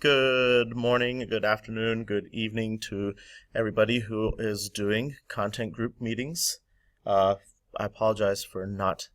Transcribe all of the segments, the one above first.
Good morning, good afternoon, good evening to everybody who is doing content group meetings. I apologize for not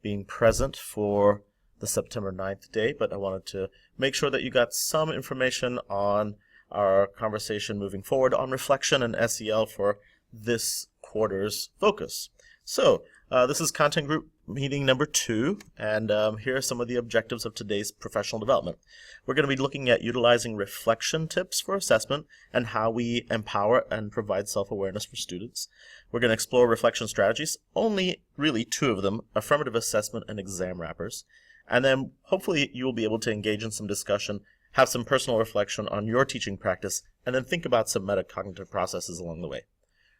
being present for the September 9th day, but I wanted to make sure that you got some information on our conversation moving forward on reflection and SEL for this quarter's focus. So, this is content group meeting number 2, and here are some of the objectives of today's professional development. We're going to be looking at utilizing reflection tips for assessment and how we empower and provide self-awareness for students. We're going to explore reflection strategies, only really 2 of them, affirmative assessment and exam wrappers. And then hopefully you will be able to engage in some discussion, have some personal reflection on your teaching practice, and then think about some metacognitive processes along the way.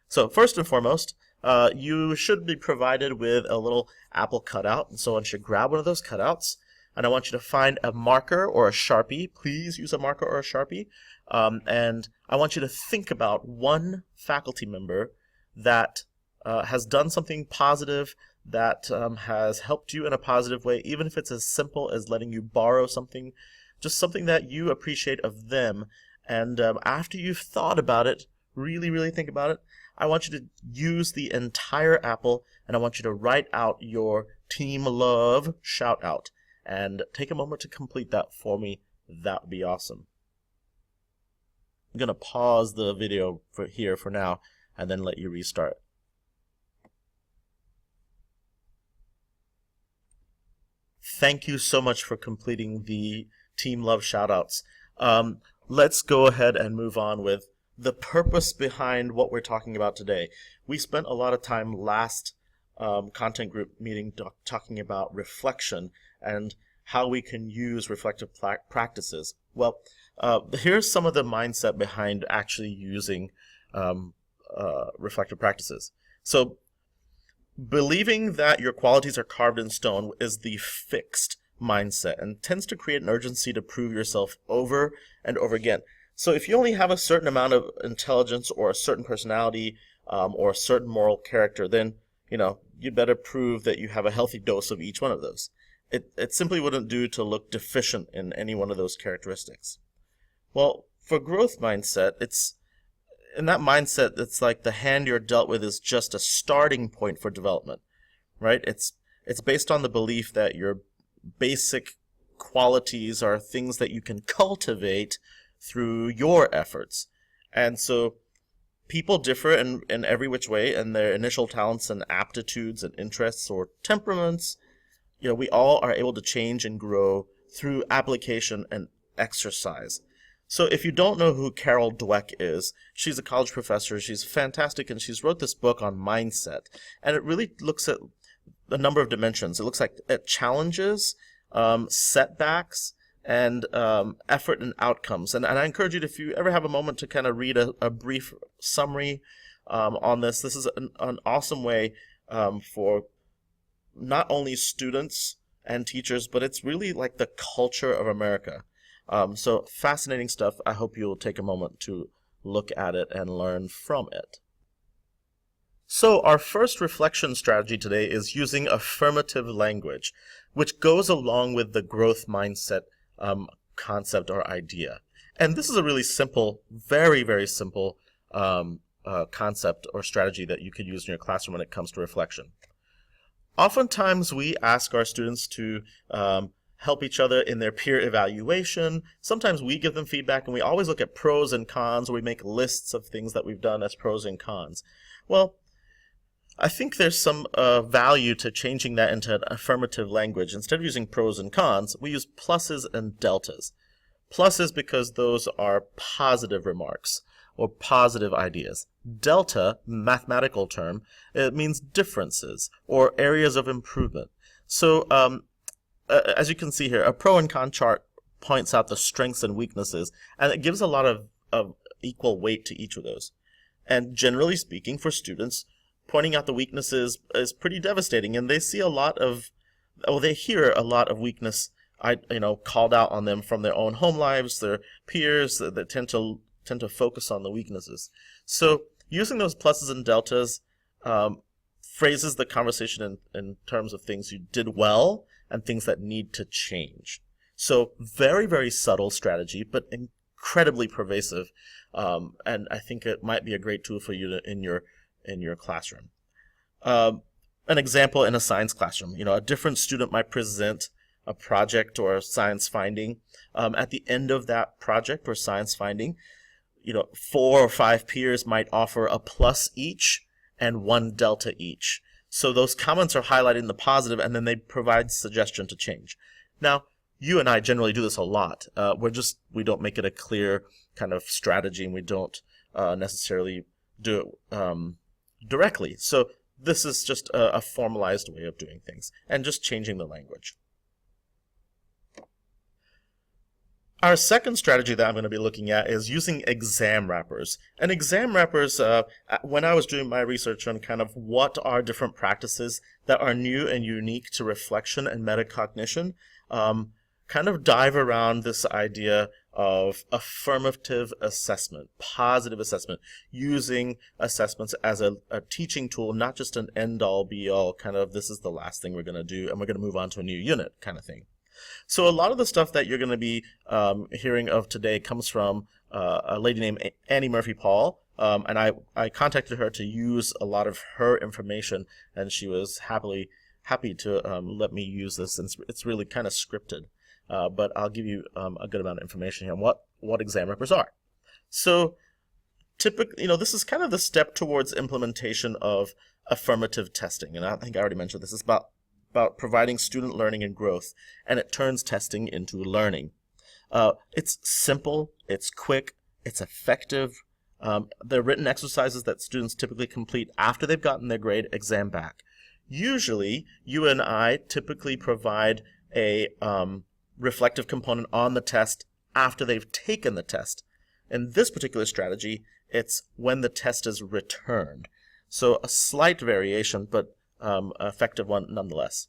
So first and foremost, you should be provided with a little apple cutout, and so I want you to grab one of those cutouts, and I want you to find a marker or a Sharpie. Please use a marker or a Sharpie, and I want you to think about one faculty member that has done something positive, that has helped you in a positive way, even if it's as simple as letting you borrow something, just something that you appreciate of them. And after you've thought about it, really think about it, I want you to use the entire apple, and I want you to write out your team love shout out. And take a moment to complete that for me. That would be awesome. I'm going to pause the video here for now, and then let you restart. Thank you so much for completing the team love shout outs. Let's go ahead and move on with the purpose behind what we're talking about today. We spent a lot of time last content group meeting talking about reflection and how we can use reflective practices. Well, here's some of the mindset behind actually using reflective practices. So, believing that your qualities are carved in stone is the fixed mindset and tends to create an urgency to prove yourself over and over again. So if you only have a certain amount of intelligence or a certain personality or a certain moral character, then you'd better prove that you have a healthy dose of each one of those. It simply wouldn't do to look deficient in any one of those characteristics. Well, for growth mindset, in that mindset, it's like the hand you're dealt with is just a starting point for development, right? It's based on the belief that your basic qualities are things that you can cultivate through your efforts. And so people differ in every which way in their initial talents and aptitudes and interests or temperaments. We all are able to change and grow through application and exercise. So if you don't know who Carol Dweck is, she's a college professor, she's fantastic, and she's wrote this book on mindset. And it really looks at a number of dimensions. It looks like at challenges, setbacks, and effort and outcomes. And I encourage you to, if you ever have a moment, to kind of read a brief summary on this. This is an awesome way for not only students and teachers, but it's really like the culture of America. So fascinating stuff. I hope you'll take a moment to look at it and learn from it. So our first reflection strategy today is using affirmative language, which goes along with the growth mindset concept or idea. And this is a really simple, very simple concept or strategy that you could use in your classroom when it comes to reflection. Oftentimes we ask our students to help each other in their peer evaluation. Sometimes we give them feedback, and we always look at pros and cons, or we make lists of things that we've done as pros and cons. Well, I think there's some value to changing that into an affirmative language. Instead of using pros and cons, we use pluses and deltas. Pluses because those are positive remarks or positive ideas. Delta, mathematical term, it means differences or areas of improvement. So as you can see here, a pro and con chart points out the strengths and weaknesses, and it gives a lot of equal weight to each of those. And generally speaking, for students, pointing out the weaknesses is pretty devastating, and they see a lot of, they hear a lot of weakness, called out on them from their own home lives, their peers that tend to focus on the weaknesses. So using those pluses and deltas phrases the conversation in terms of things you did well and things that need to change. So very, very subtle strategy, but incredibly pervasive. And I think it might be a great tool for you in your classroom. An example in a science classroom, a different student might present a project or a science finding. At the end of that project or science finding, 4 or 5 peers might offer a plus each and 1 delta each. So those comments are highlighting the positive, and then they provide suggestion to change. Now, you and I generally do this a lot. We don't make it a clear kind of strategy, and we don't necessarily do it directly. So this is just a formalized way of doing things and just changing the language. Our second strategy that I'm going to be looking at is using exam wrappers. And exam wrappers, when I was doing my research on kind of what are different practices that are new and unique to reflection and metacognition, kind of dive around this idea of affirmative assessment, positive assessment, using assessments as a teaching tool, not just an end-all, be-all, kind of this is the last thing we're going to do and we're going to move on to a new unit kind of thing. So a lot of the stuff that you're going to be hearing of today comes from a lady named Annie Murphy Paul, and I contacted her to use a lot of her information, and she was happy to let me use this, and it's really kind of scripted. But I'll give you a good amount of information here on what exam wrappers are. So typically, this is kind of the step towards implementation of affirmative testing, and I think I already mentioned this. It's about providing student learning and growth, and it turns testing into learning. It's simple, it's quick, it's effective. They're written exercises that students typically complete after they've gotten their grade exam back. Usually, you and I typically provide a reflective component on the test after they've taken the test. In this particular strategy, it's when the test is returned. So a slight variation, but effective one nonetheless.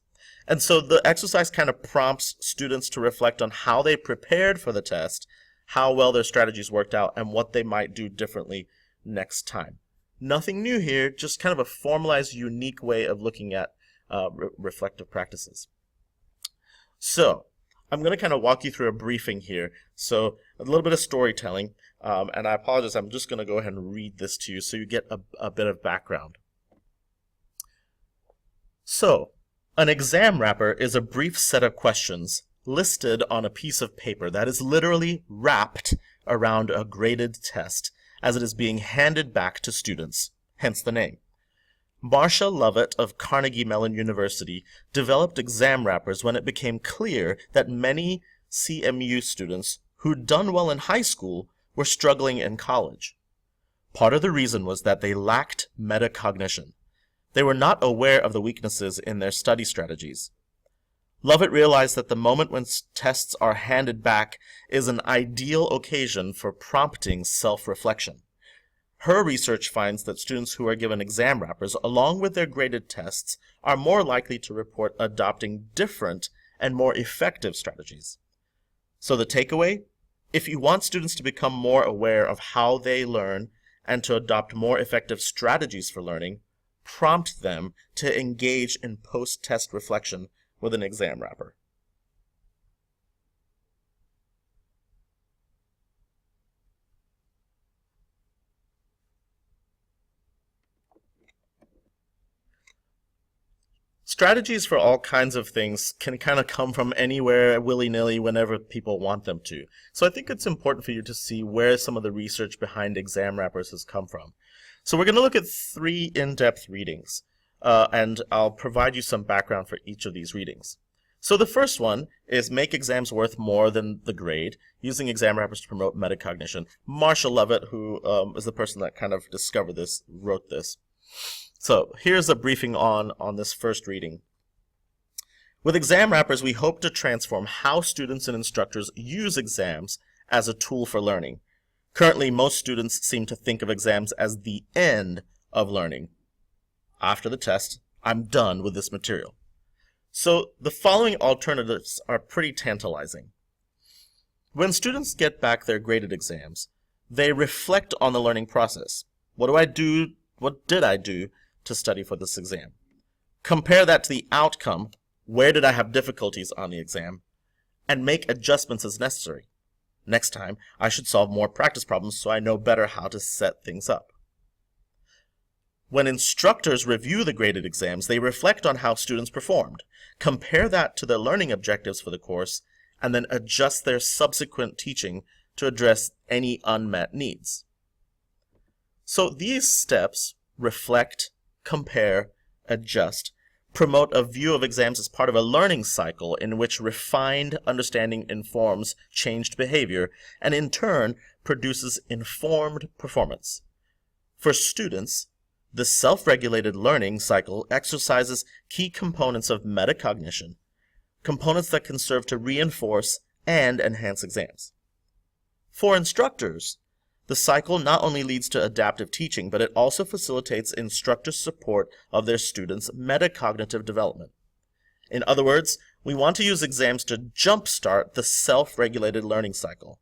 And so the exercise kind of prompts students to reflect on how they prepared for the test, how well their strategies worked out, and what they might do differently next time. Nothing new here, just kind of a formalized, unique way of looking at reflective practices. So I'm going to kind of walk you through a briefing here. So a little bit of storytelling, and I apologize, I'm just going to go ahead and read this to you so you get a bit of background. So, an exam wrapper is a brief set of questions listed on a piece of paper that is literally wrapped around a graded test as it is being handed back to students, hence the name. Marcia Lovett of Carnegie Mellon University developed exam wrappers when it became clear that many CMU students who'd done well in high school were struggling in college. Part of the reason was that they lacked metacognition. They were not aware of the weaknesses in their study strategies. Lovett realized that the moment when tests are handed back is an ideal occasion for prompting self-reflection. Her research finds that students who are given exam wrappers, along with their graded tests, are more likely to report adopting different and more effective strategies. So the takeaway? If you want students to become more aware of how they learn and to adopt more effective strategies for learning, prompt them to engage in post-test reflection with an exam wrapper. Strategies for all kinds of things can kind of come from anywhere, willy-nilly, whenever people want them to. So I think it's important for you to see where some of the research behind exam wrappers has come from. So we're going to look at 3 in-depth readings, and I'll provide you some background for each of these readings. So the first one is Make Exams Worth More Than the Grade, Using Exam Wrappers to Promote Metacognition. Marcia Lovett, who is the person that kind of discovered this, wrote this. So here's a briefing on this first reading. With exam wrappers, we hope to transform how students and instructors use exams as a tool for learning. Currently, most students seem to think of exams as the end of learning. After the test, I'm done with this material. So the following alternatives are pretty tantalizing. When students get back their graded exams, they reflect on the learning process. What did I do to study for this exam? Compare that to the outcome. Where did I have difficulties on the exam? and make adjustments as necessary. Next time, I should solve more practice problems so I know better how to set things up. When instructors review the graded exams, they reflect on how students performed, compare that to their learning objectives for the course, and then adjust their subsequent teaching to address any unmet needs. So these steps reflect, compare, adjust, promote a view of exams as part of a learning cycle in which refined understanding informs changed behavior and in turn produces informed performance. For students, the self-regulated learning cycle exercises key components of metacognition, components that can serve to reinforce and enhance exams. For instructors, the cycle not only leads to adaptive teaching, but it also facilitates instructor support of their students' metacognitive development. In other words, we want to use exams to jumpstart the self-regulated learning cycle.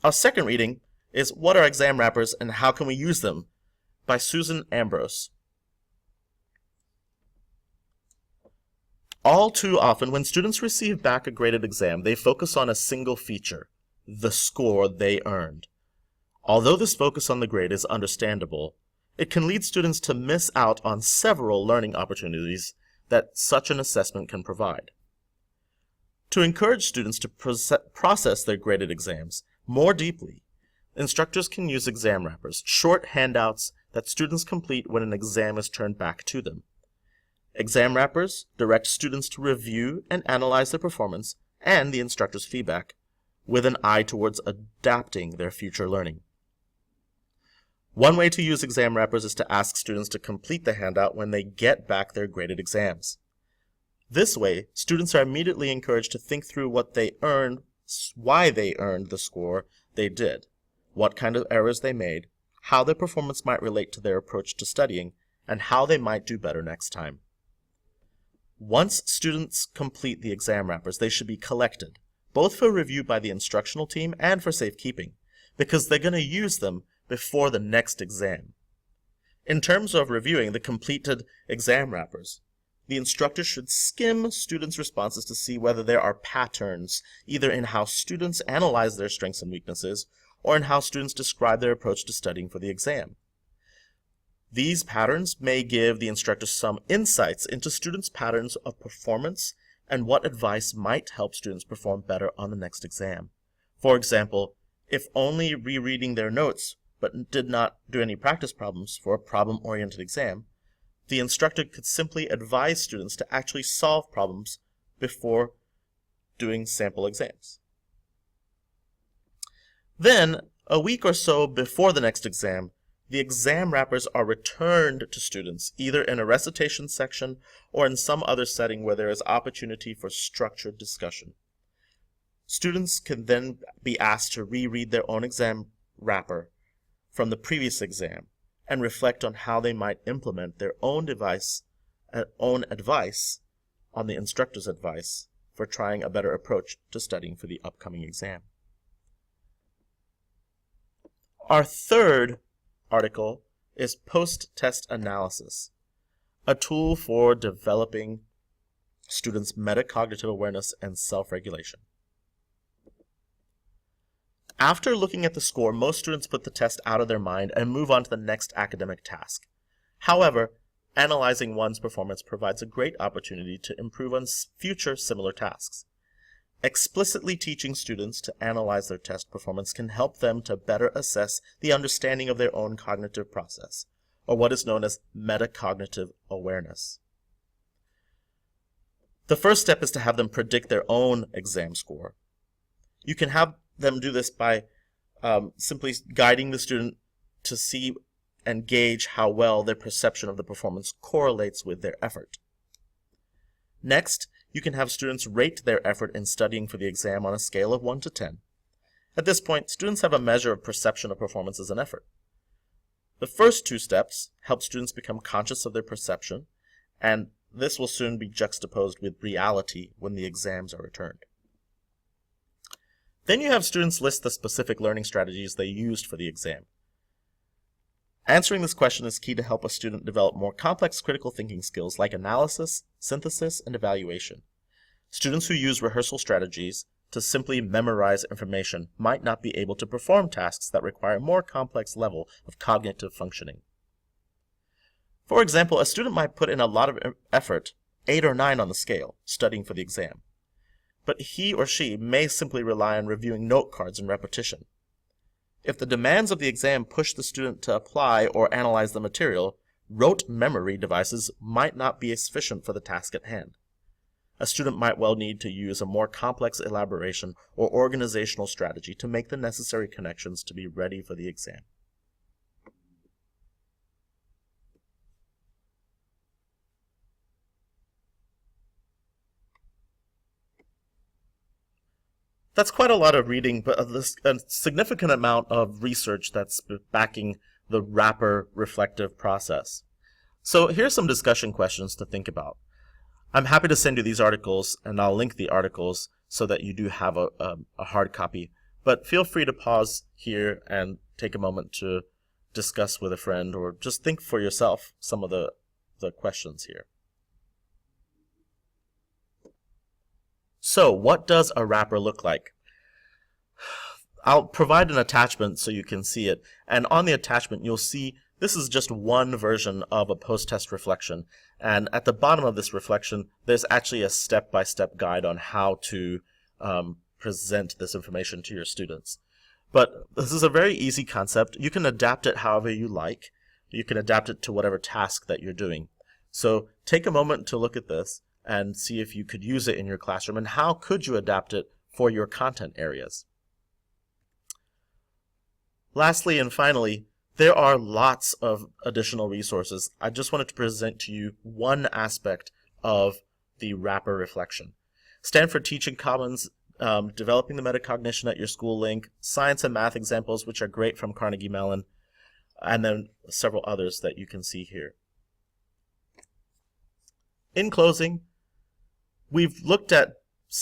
Our second reading is What are Exam Wrappers and How Can We Use Them? By Susan Ambrose. All too often, when students receive back a graded exam, they focus on a single feature, the score they earned. Although this focus on the grade is understandable, it can lead students to miss out on several learning opportunities that such an assessment can provide. To encourage students to process their graded exams more deeply, instructors can use exam wrappers, short handouts that students complete when an exam is turned back to them. Exam wrappers direct students to review and analyze their performance and the instructor's feedback, with an eye towards adapting their future learning. One way to use exam wrappers is to ask students to complete the handout when they get back their graded exams. This way, students are immediately encouraged to think through what they earned, why they earned the score they did, what kind of errors they made, how their performance might relate to their approach to studying, and how they might do better next time. Once students complete the exam wrappers, they should be collected, both for review by the instructional team and for safekeeping, because they're going to use them before the next exam. In terms of reviewing the completed exam wrappers, the instructor should skim students' responses to see whether there are patterns, either in how students analyze their strengths and weaknesses, or in how students describe their approach to studying for the exam. These patterns may give the instructor some insights into students' patterns of performance and what advice might help students perform better on the next exam. For example, if only rereading their notes but did not do any practice problems for a problem-oriented exam, the instructor could simply advise students to actually solve problems before doing sample exams. Then, a week or so before the next exam, the exam wrappers are returned to students, either in a recitation section or in some other setting where there is opportunity for structured discussion. Students can then be asked to reread their own exam wrapper from the previous exam and reflect on how they might implement their own advice on the instructor's advice for trying a better approach to studying for the upcoming exam. Our third article is Post-Test Analysis, a tool for developing students' metacognitive awareness and self-regulation. After looking at the score, most students put the test out of their mind and move on to the next academic task. However, analyzing one's performance provides a great opportunity to improve on future similar tasks. Explicitly teaching students to analyze their test performance can help them to better assess the understanding of their own cognitive process, or what is known as metacognitive awareness. The first step is to have them predict their own exam score. You can have them do this by simply guiding the student to see and gauge how well their perception of the performance correlates with their effort. Next, you can have students rate their effort in studying for the exam on a scale of 1 to 10. At this point, students have a measure of perception of performance as an effort. The first two steps help students become conscious of their perception, and this will soon be juxtaposed with reality when the exams are returned. Then you have students list the specific learning strategies they used for the exam. Answering this question is key to help a student develop more complex critical thinking skills like analysis, synthesis, and evaluation. Students who use rehearsal strategies to simply memorize information might not be able to perform tasks that require a more complex level of cognitive functioning. For example, a student might put in a lot of effort, 8 or 9 on the scale, studying for the exam. But he or she may simply rely on reviewing note cards and repetition. If the demands of the exam push the student to apply or analyze the material, rote memory devices might not be sufficient for the task at hand. A student might well need to use a more complex elaboration or organizational strategy to make the necessary connections to be ready for the exam. That's quite a lot of reading, but a significant amount of research that's backing the wrapper reflective process. So here's some discussion questions to think about. I'm happy to send you these articles, and I'll link the articles so that you do have a hard copy. But feel free to pause here and take a moment to discuss with a friend, or just think for yourself some of the questions here. So, what does a wrapper look like? I'll provide an attachment so you can see it, and on the attachment you'll see this is just one version of a post-test reflection, and at the bottom of this reflection there's actually a step-by-step guide on how to present this information to your students. But this is a very easy concept. You can adapt it however you like. You can adapt it to whatever task that you're doing. So take a moment to look at this and see if you could use it in your classroom, and how could you adapt it for your content areas. Lastly and finally, there are lots of additional resources. I just wanted to present to you one aspect of the wrapper reflection. Stanford Teaching Commons, Developing the Metacognition at Your School link, science and math examples, which are great from Carnegie Mellon, and then several others that you can see here. In closing, we've looked at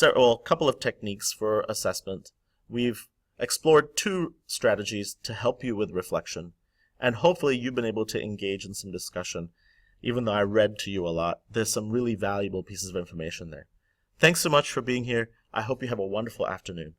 a couple of techniques for assessment. We've explored 2 strategies to help you with reflection, and hopefully you've been able to engage in some discussion. Even though I read to you a lot, there's some really valuable pieces of information there. Thanks so much for being here. I hope you have a wonderful afternoon.